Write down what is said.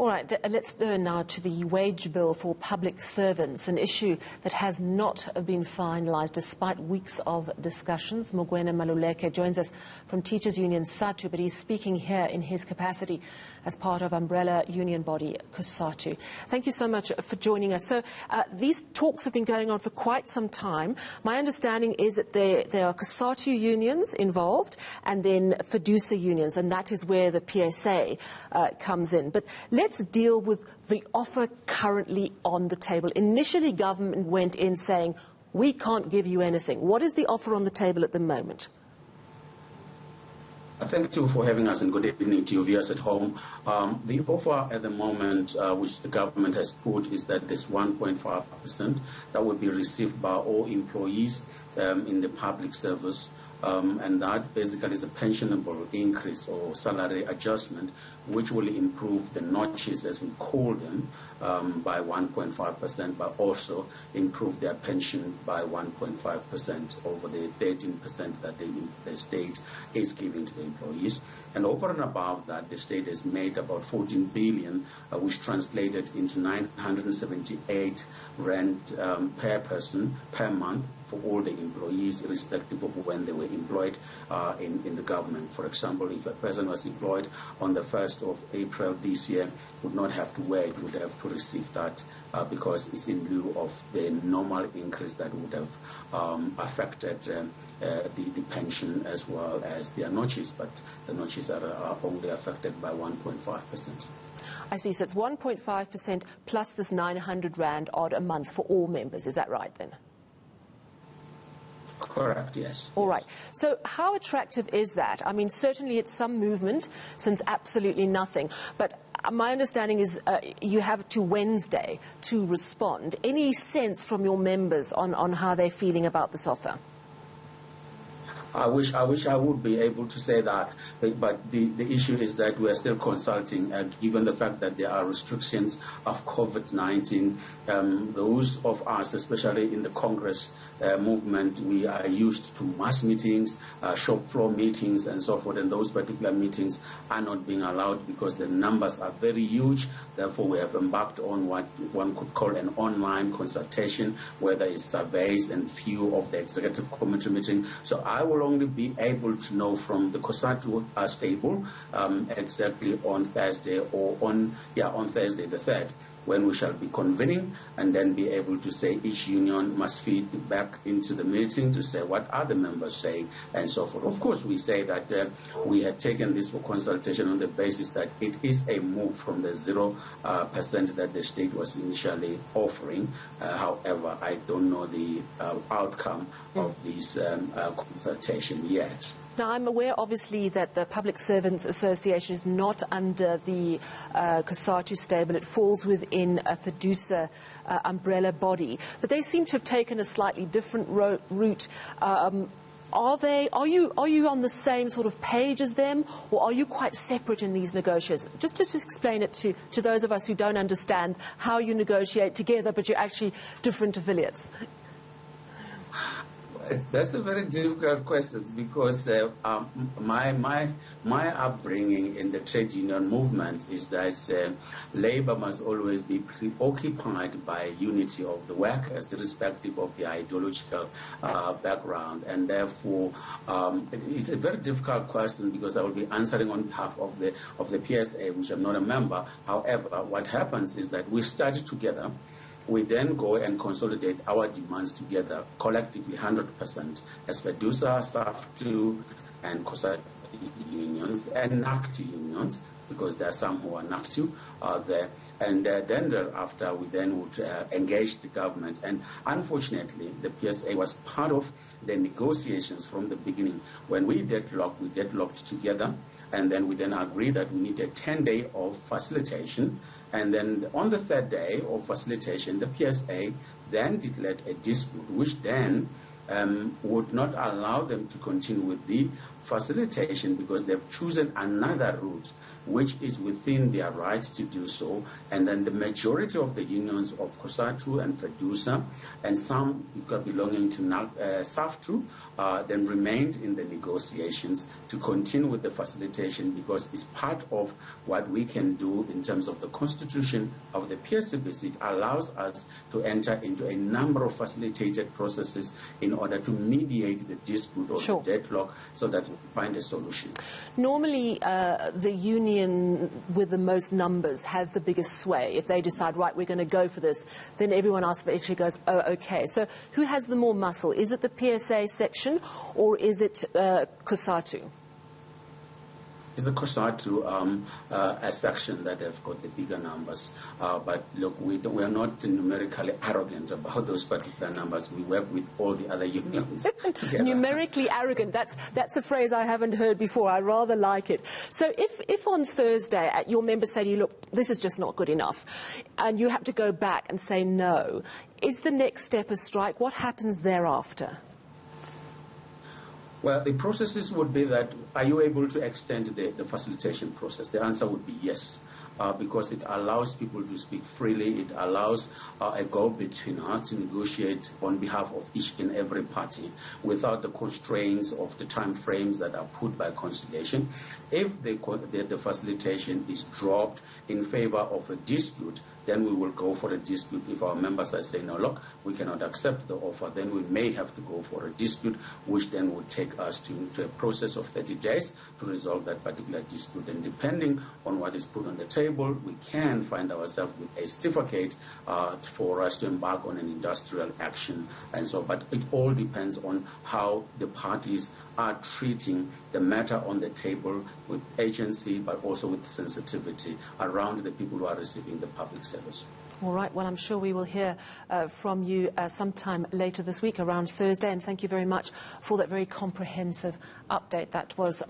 All right, let's turn now to the wage bill for public servants, an issue that has not been finalised despite weeks of discussions. Mugwena Maluleke joins us from Teachers Union Sadtu, but he's speaking here in his capacity as part of umbrella union body Sadtu. Thank you so much for joining us. So these talks have been going on for quite some time. My understanding is that there are Sadtu unions involved and then fiducia unions, and that is where the PSA comes in. But let's deal with the offer currently on the table. Initially, government went in saying, we can't give you anything. What is the offer on the table at the moment? Thank you for having us, and good evening to your viewers at home. The offer at the moment, which the government has put, is that there's 1.5% that will be received by all employees in the public service. And that basically is a pensionable increase or salary adjustment, which will improve the notches, as we call them, by 1.5%, but also improve their pension by 1.5% over the 13% that the state is giving to the employees. And over and above that, the state has made about 14 billion, which translated into 978 rand per person per month for all the employees, irrespective of when they were employed in the government. For example, if a person was employed on the 1st of April this year, would not have to wait, would have to receive that because it's in lieu of the normal increase that would have affected the pension as well as their notches, but the notches are only affected by 1.5%. I see, so it's 1.5% plus this 900 rand odd a month for all members, is that right then? Correct, yes. All right. So how attractive is that? I mean, certainly it's some movement since absolutely nothing. But my understanding is you have to Wednesday to respond. Any sense from your members on how they're feeling about this offer? I wish I would be able to say that, but the issue is that we are still consulting, given the fact that there are restrictions of COVID-19. Those of us, especially in the Congress movement, we are used to mass meetings, shop floor meetings, and so forth, and those particular meetings are not being allowed because the numbers are very huge. Therefore, we have embarked on what one could call an online consultation, where there is surveys and few of the executive committee meeting. So I will only be able to know from the Sadtu stable exactly on Thursday or on Thursday the 3rd, when we shall be convening, and then be able to say each union must feed back into the meeting to say what are the members saying and so forth. Of course, we say that we had taken this for consultation on the basis that it is a move from the 0% that the state was initially offering. However, I don't know the outcome of this consultation yet. Now, I'm aware, obviously, that the Public Servants Association is not under the Sadtu stable. It falls within a fiducia umbrella body. But they seem to have taken a slightly different route. Are you on the same sort of page as them, or are you quite separate in these negotiations? Just explain it to those of us who don't understand how you negotiate together, but you're actually different affiliates. That's a very difficult question, because my upbringing in the trade union movement is that labor must always be preoccupied by unity of the workers, irrespective of the ideological background, and therefore it's a very difficult question, because I will be answering on behalf of the PSA, which I'm not a member. However, what happens is that we study together. We then go and consolidate our demands together, collectively 100%, as fiducia, Sadtu, and COSATU unions, and NACTU unions, because there are some who are NACTU there. And then thereafter, we then would engage the government. And unfortunately, the PSA was part of the negotiations from the beginning. When we deadlocked together, and then we then agreed that we need a 10-day of facilitation. And then on the 3rd day of facilitation, the PSA then declared a dispute, which then would not allow them to continue with the facilitation, because they've chosen another route which is within their rights to do so. And then the majority of the unions of Sadtu and Fedusa, and some belonging to Sadtu, then remained in the negotiations to continue with the facilitation, because it's part of what we can do in terms of the constitution of the PSCBC. It allows us to enter into a number of facilitated processes in order to mediate the dispute or Sure. the deadlock, so that we find a solution. Normally, the union with the most numbers has the biggest sway. If they decide, right, we're going to go for this, then everyone else actually goes, oh, okay. So who has the more muscle? Is it the PSA section or is it Sadtu? It's the Sadtu a section that have got the bigger numbers. But look, we are not numerically arrogant about those particular numbers. We work with all the other unions together. Numerically arrogant, that's a phrase I haven't heard before. I rather like it. So if on Thursday your members say to you, look, this is just not good enough, and you have to go back and say no, is the next step a strike? What happens thereafter? Well, the processes would be that, are you able to extend the facilitation process? The answer would be yes, because it allows people to speak freely. It allows a go-between us to negotiate on behalf of each and every party without the constraints of the time frames that are put by conciliation. If the facilitation is dropped in favor of a dispute, then we will go for a dispute. If our members are saying, no, look, we cannot accept the offer, then we may have to go for a dispute, which then would take us to a process of 30 days to resolve that particular dispute. And depending on what is put on the table, we can find ourselves with a stiffer case for us to embark on an industrial action. And so, but it all depends on how the parties are treating the matter on the table, with agency, but also with sensitivity around the people who are receiving the public service. All right. Well, I'm sure we will hear from you sometime later this week, around Thursday. And thank you very much for that very comprehensive update. That was